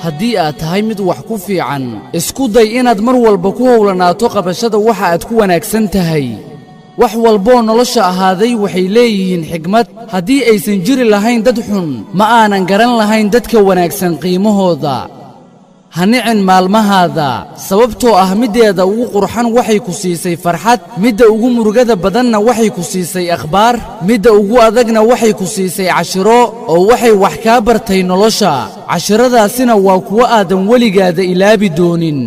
haddii aad tahay mid wax ku fiican isku day inaad mar walba ku howlanaato qabashada waxa aad ku wanaagsan tahay wax walboo nolosha ahaaday waxay leeyihiin xigmad haddii aysan jiri lahayn dad xun ma aanan garan lahayn dadka wanaagsan qiimahooda ha nicin maalmahaada sababtoo ah middeeda ugu qurxan waxay ku siisay farxad midda ugu murugada badanna waxay ku siisay akhbaar midda ugu adagna waxay ku siisay cashiro oo waxay wax kaa bartay nolosha cashiradaasina waa kuwo aadan weligaada ilaabi doonin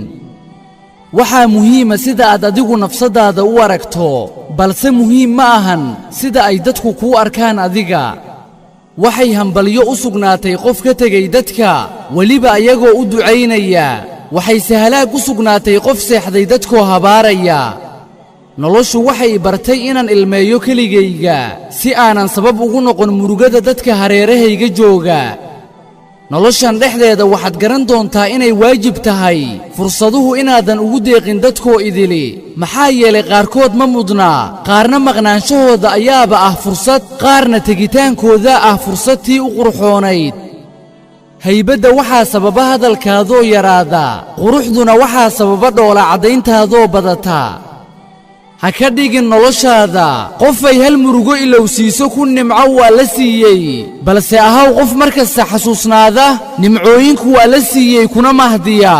waxaa muhiima sida aad adigu nafsadaada u aragto balse muhiim ma ahan sida ay dadku kuu arkaan adiga waxay hambalyo u sugnaatay qof ka tegay dadka weliba ayagoo u ducaynaya waxay sahalaag u sugnaatay qof seexday dadkoo habaaraya noloshu waxay bartay inaan ilmeeyo keligayga si aanan sabab ugu noqon murugada dadka hareerahayga jooga noloshan dhexdeeda waxaad garan doontaa inay waajib tahay fursaduhu inaadan ugu deeqin dadkoo idili maxaa yeelay qaarkood ma mudna qaarna maqnaanshahooda ayaaba ah fursad qaarna tegitaankooda ah fursadtii u qurxoonayd haybadda waxaa sababa hadalkaadoo yaraada quruxduna waxaa sababa dhoola caddayntaadoo badata ha ka dhigin noloshaada qofay hal murugo ilowsiiso ku nimco waa la siiyey balse ahaw qof markasta xasuusnaada nimcooyinku waa la siiyey kuna mahdiya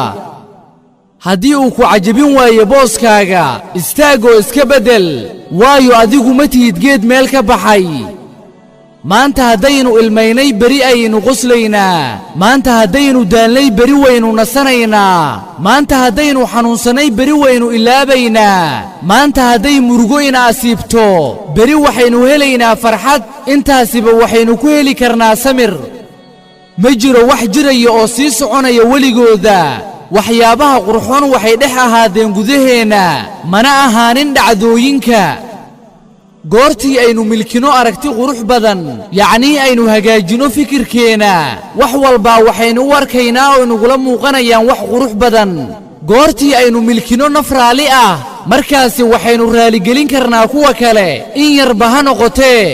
haddii uu ku cajabin waayo booskaaga istaagoo iska beddel waayo adigu ma tihid geed meel ka baxay maanta haddaynu ilmaynay beri ayaynu qoslaynaa maanta haddaynu daalnay beri waynu nasanaynaa maanta haddaynu xanuunsannay beri waynu ilaabaynaa maanta hadday murugo ina asiibto beri waxaynu helaynaa farxad intaasiba waxaynu ku heli karnaa samir ma jiro wax jiraya oo sii soconaya weligooda waxyaabaha qurxoon waxay dhex ahaadeen gudaheenna mana ahaanin dhacdooyinka goortii aynu milkino aragti qurux badan yacnii aynu hagaajino fikirkeenna wax walbaa waxaynu u arkaynaa oo inugula muuqanayaan wax qurux badan goortii aynu milkino naf raalli ah markaasi waxaynu raaligelin karnaa kuwa kale in yarba ha noqotee